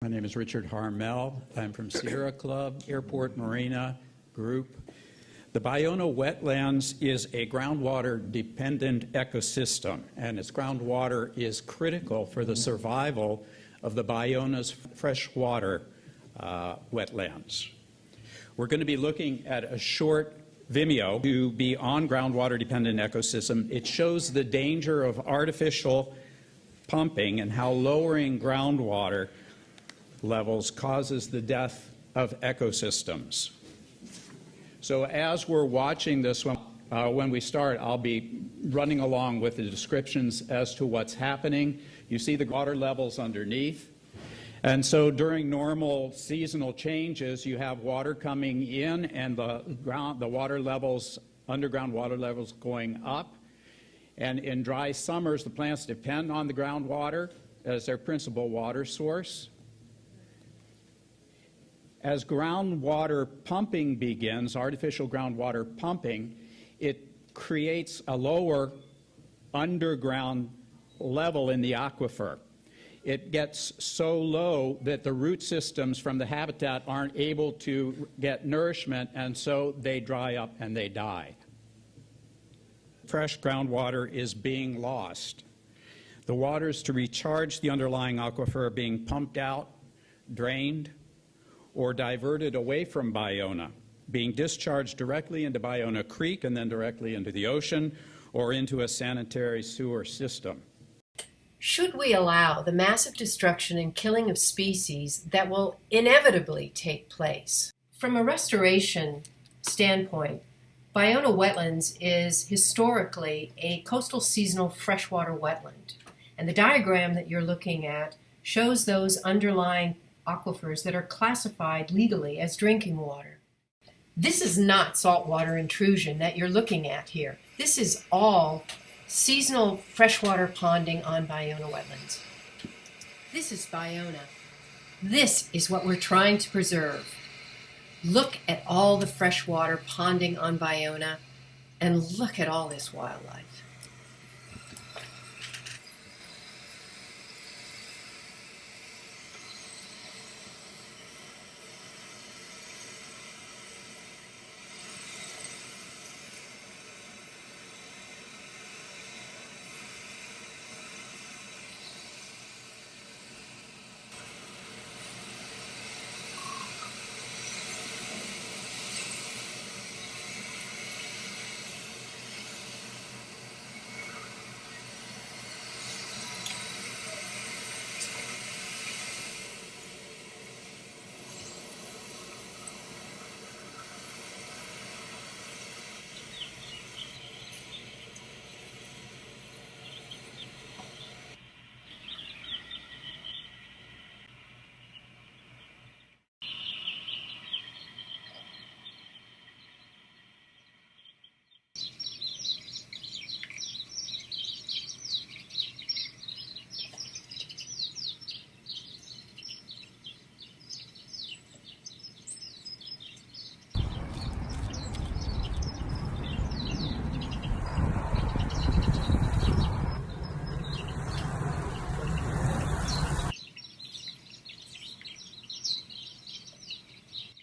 My name is Richard Harmel. I'm from Sierra Club, Airport Marina Group. The Ballona wetlands is a groundwater-dependent ecosystem, and its groundwater is critical for the survival of the Ballona's freshwater wetlands. We're going to be looking at a short Vimeo to be on groundwater-dependent ecosystem. It shows the danger of artificial pumping and how lowering groundwater levels causes the death of ecosystems. So as we're watching this one, when we start, I'll be running along with the descriptions as to what's happening. You see the water levels underneath. And so during normal seasonal changes, you have water coming in and the water levels, underground water levels going up. And in dry summers, the plants depend on the groundwater as their principal water source. As groundwater pumping begins, artificial groundwater pumping, it creates a lower underground level in the aquifer. It gets so low that the root systems from the habitat aren't able to get nourishment, and so they dry up and they die. Fresh groundwater is being lost. The waters to recharge the underlying aquifer are being pumped out, drained, or diverted away from Ballona, being discharged directly into Ballona Creek and then directly into the ocean or into a sanitary sewer system. Should we allow the massive destruction and killing of species that will inevitably take place? From a restoration standpoint, Ballona wetlands is historically a coastal seasonal freshwater wetland. And the diagram that you're looking at shows those underlying aquifers that are classified legally as drinking water. This is not saltwater intrusion that you're looking at here. This is all seasonal freshwater ponding on Ballona wetlands. This is Ballona. This is what we're trying to preserve. Look at all the freshwater ponding on Ballona, and look at all this wildlife.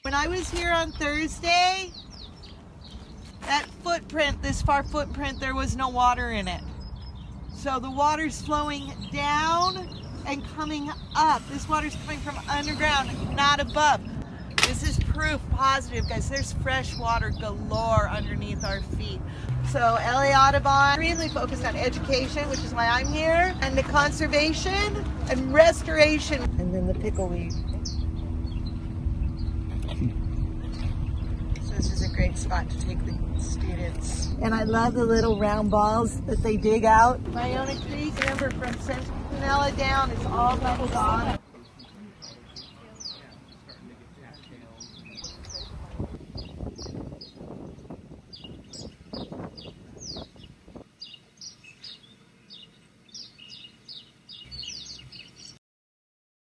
When I was here on Thursday, that footprint, this far footprint, there was no water in it. So the water's flowing down and coming up. This water's coming from underground, not above. This is proof positive, guys. There's fresh water galore underneath our feet. So LA Audubon extremely focused on education, which is why I'm here, and the conservation and restoration. And then the pickleweed. This is a great spot to take the students. And I love the little round balls that they dig out. Ballona Creek, remember, from Centinela down, it's all bubbled on.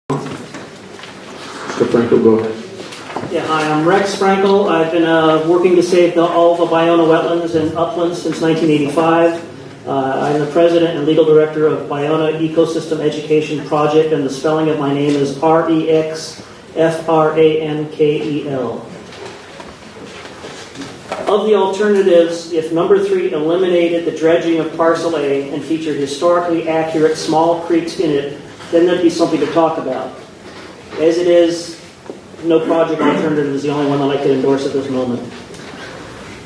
Mr. Frankel, go ahead. Yeah, hi, I'm Rex Frankel. I've been working to save all the Ballona wetlands and uplands since 1985. I'm the president and legal director of Baiona Ecosystem Education Project, and the spelling of my name is REXFRANKEL. Of the alternatives, if number 3 eliminated the dredging of Parcel A and featured historically accurate small creeks in it, then there'd be something to talk about. As it is, no project alternative is the only one that I could endorse at this moment.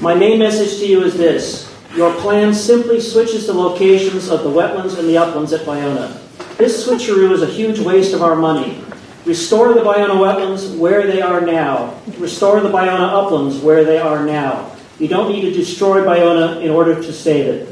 My main message to you is this. Your plan simply switches the locations of the wetlands and the uplands at Baiona. This switcheroo is a huge waste of our money. Restore the Baiona wetlands where they are now. Restore the Baiona uplands where they are now. You don't need to destroy Baiona in order to save it.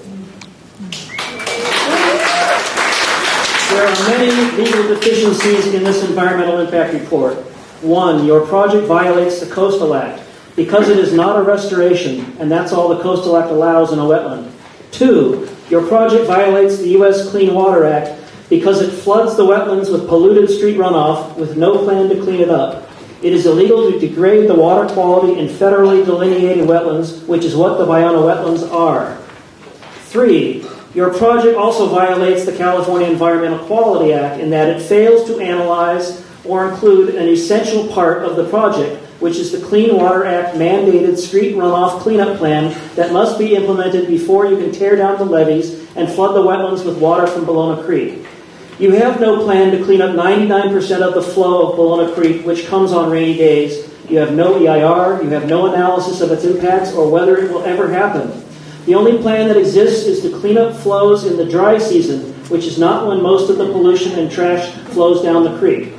There are many legal deficiencies in this environmental impact report. 1, your project violates the Coastal Act because it is not a restoration, and that's all the Coastal Act allows in a wetland. 2, your project violates the U.S. Clean Water Act because it floods the wetlands with polluted street runoff with no plan to clean it up. It is illegal to degrade the water quality in federally delineated wetlands, which is what the Baiona wetlands are. 3, your project also violates the California Environmental Quality Act in that it fails to analyze or include an essential part of the project, which is the Clean Water Act mandated street runoff cleanup plan that must be implemented before you can tear down the levees and flood the wetlands with water from Ballona Creek. You have no plan to clean up 99% of the flow of Ballona Creek, which comes on rainy days. You have no EIR, you have no analysis of its impacts or whether it will ever happen. The only plan that exists is to clean up flows in the dry season, which is not when most of the pollution and trash flows down the creek.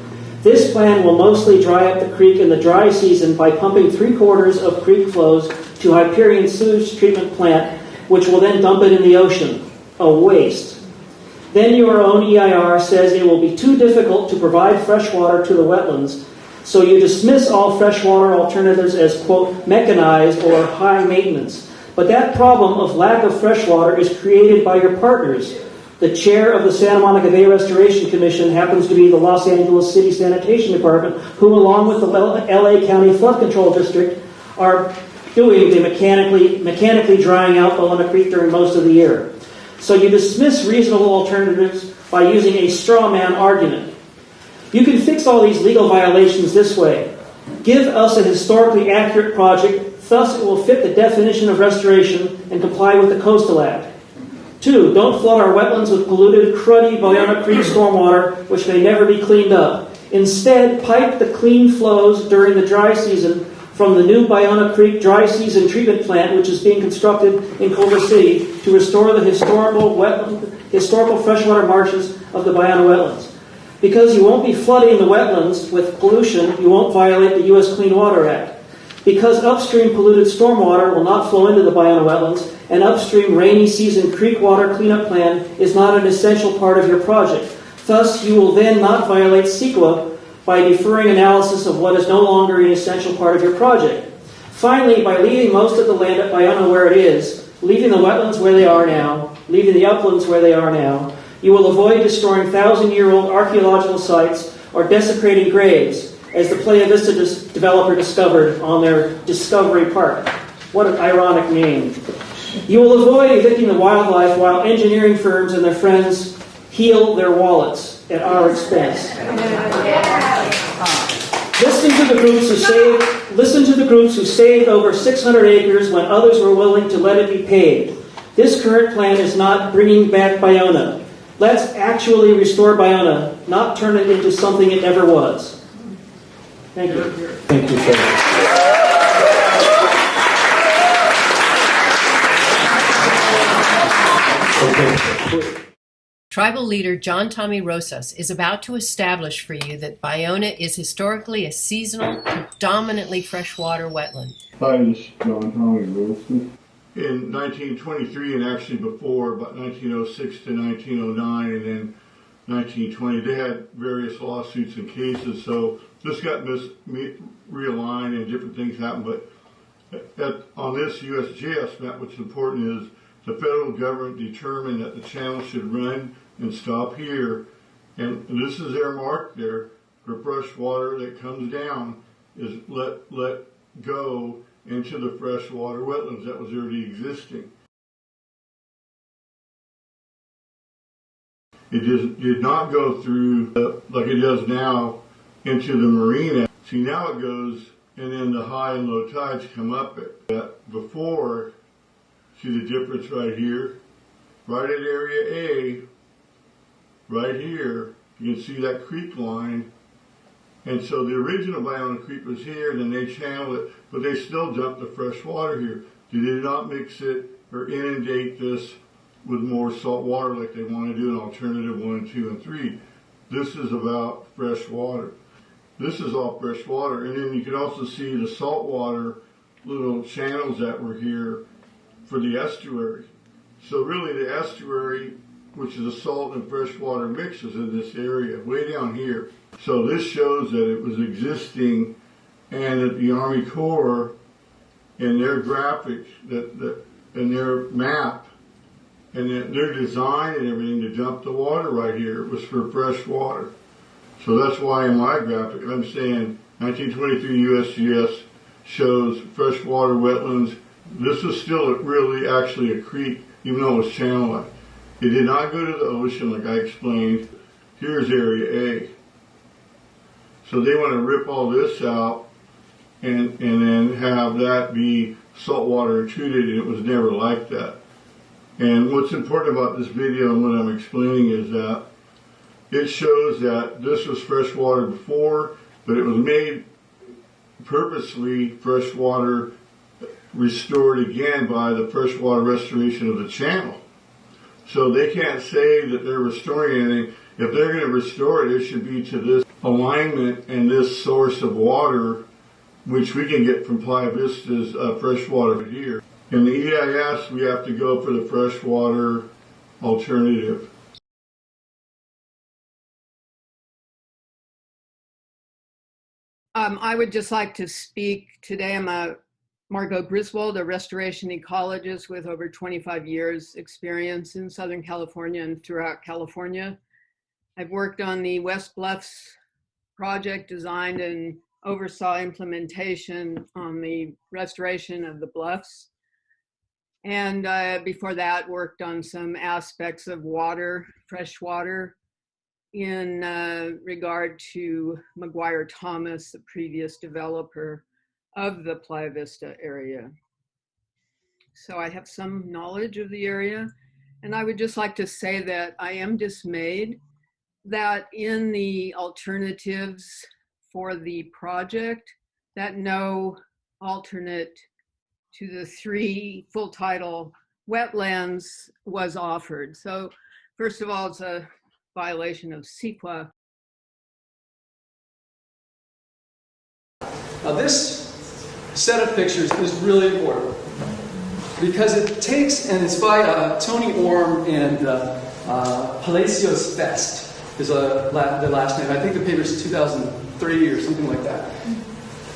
This plan will mostly dry up the creek in the dry season by pumping 3/4 of creek flows to Hyperion Sewage Treatment Plant, which will then dump it in the ocean. A waste. Then your own EIR says it will be too difficult to provide fresh water to the wetlands, so you dismiss all freshwater alternatives as, quote, mechanized or high maintenance. But that problem of lack of fresh water is created by your partners. The chair of the Santa Monica Bay Restoration Commission happens to be the Los Angeles City Sanitation Department, who, along with the LA County Flood Control District, are doing the mechanically drying out Ballona Creek during most of the year. So you dismiss reasonable alternatives by using a straw man argument. You can fix all these legal violations this way. Give us a historically accurate project, thus it will fit the definition of restoration and comply with the Coastal Act. 2, don't flood our wetlands with polluted, cruddy Ballona Creek stormwater, which may never be cleaned up. Instead, pipe the clean flows during the dry season from the new Ballona Creek Dry Season Treatment Plant, which is being constructed in Culver City, to restore the historical freshwater marshes of the Ballona wetlands. Because you won't be flooding the wetlands with pollution, you won't violate the U.S. Clean Water Act. Because upstream polluted stormwater will not flow into the Ballona wetlands, an upstream rainy season creek water cleanup plan is not an essential part of your project. Thus, you will then not violate CEQA by deferring analysis of what is no longer an essential part of your project. Finally, by leaving most of the land at Baiona where it is, leaving the wetlands where they are now, leaving the uplands where they are now, you will avoid destroying 1,000-year-old archaeological sites or desecrating graves, as the Playa Vista developer discovered on their Discovery Park. What an ironic name. You will avoid evicting the wildlife while engineering firms and their friends heal their wallets at our expense. Listen to the groups who saved over 600 acres when others were willing to let it be paved. This current plan is not bringing back Baiona. Let's actually restore Baiona, not turn it into something it never was. Thank you. Thank you, sir. Tribal leader John Tommy Rosas is about to establish for you that Baiona is historically a seasonal, predominantly freshwater wetland. Hi, this is John Tommy Wilson. In 1923, and actually before, about 1906 to 1909, and then 1920, they had various lawsuits and cases, so this got realigned and different things happened, but on this USGS map, what's important is the federal government determined that the channel should run and stop here, and this is their mark there for fresh water that comes down is let go into the freshwater wetlands that was already existing. It just did not go through like it does now into the marina. See, now it goes, and then the high and low tides come up it. Before, see the difference right here? Right at area A, right here, you can see that creek line. And so the original Ballona Creek was here, then they channeled it, but they still dumped the fresh water here. They did not mix it or inundate this with more salt water like they want to do in alternative 1, 2, and 3. This is about fresh water. This is all fresh water. And then you can also see the saltwater little channels that were here for the estuary. So really the estuary, which is a salt and freshwater mix, is in this area, way down here. So this shows that it was existing, and that the Army Corps, in their graphics, in their map, and their design and everything to dump the water right here was for fresh water. So that's why in my graphic I'm saying 1923 USGS shows freshwater wetlands. This was still really actually a creek, even though it was channelized. It did not go to the ocean like I explained. Here's area A. So they want to rip all this out and then have that be saltwater treated, and it was never like that. And what's important about this video and what I'm explaining is that it shows that this was fresh water before, but it was made purposely freshwater restored again by the freshwater restoration of the channel. So they can't say that they're restoring anything. If they're going to restore it, it should be to this alignment and this source of water, which we can get from Playa Vista's freshwater here. In the EIS, we have to go for the freshwater alternative. I would just like to speak today. I'm Margot Griswold, a restoration ecologist with over 25 years experience in Southern California and throughout California. I've worked on the West Bluffs project, designed and oversaw implementation on the restoration of the bluffs. And before that, worked on some aspects of water, fresh water, in regard to McGuire Thomas, the previous developer of the Playa Vista area. So I have some knowledge of the area, and I would just like to say that I am dismayed that in the alternatives for the project, that no alternate to the 3 full tidal wetlands was offered. So first of all, it's a violation of CEQA. Now this set of pictures is really important because it takes, and it's by Tony Orm and Palacios Best is the last name. I think the paper is 2003 or something like that.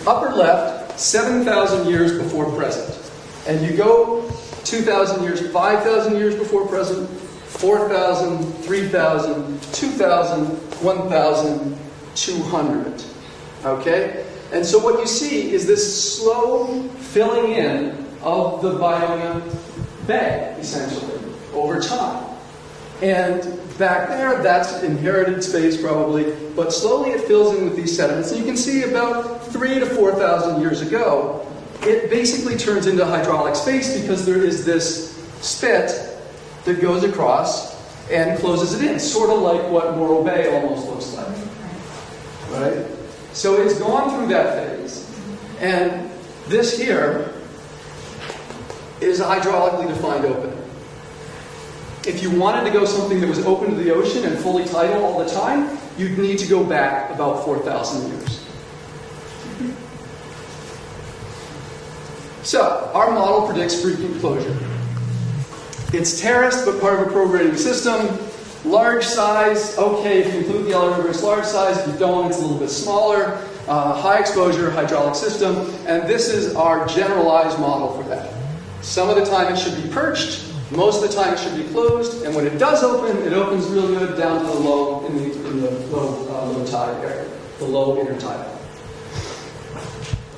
Upper left, 7,000 years before present. And you go 2,000 years, 5,000 years before present, 4,000, 3,000, 2,000, 1,200. Okay? And so what you see is this slow filling in of the Ballona Bay, essentially, over time. And back there, that's inherited space probably, but slowly it fills in with these sediments. And you can see about 3,000 to 4,000 years ago, it basically turns into hydraulic space because there is this spit that goes across and closes it in, sort of like what Morro Bay almost looks like. Right? So it's gone through that phase. And this here is a hydraulically defined opening. If you wanted to go something that was open to the ocean and fully tidal all the time, you'd need to go back about 4,000 years. So, our model predicts frequent closure. It's terraced, but part of a prorating system. Large size, okay, if you include the Elder River, it's large size. If you don't, it's a little bit smaller. High exposure hydraulic system. And this is our generalized model for that. Some of the time it should be perched. Most of the time it should be closed. And when it does open, it opens real good down to the low, in the low tide area, the low intertidal.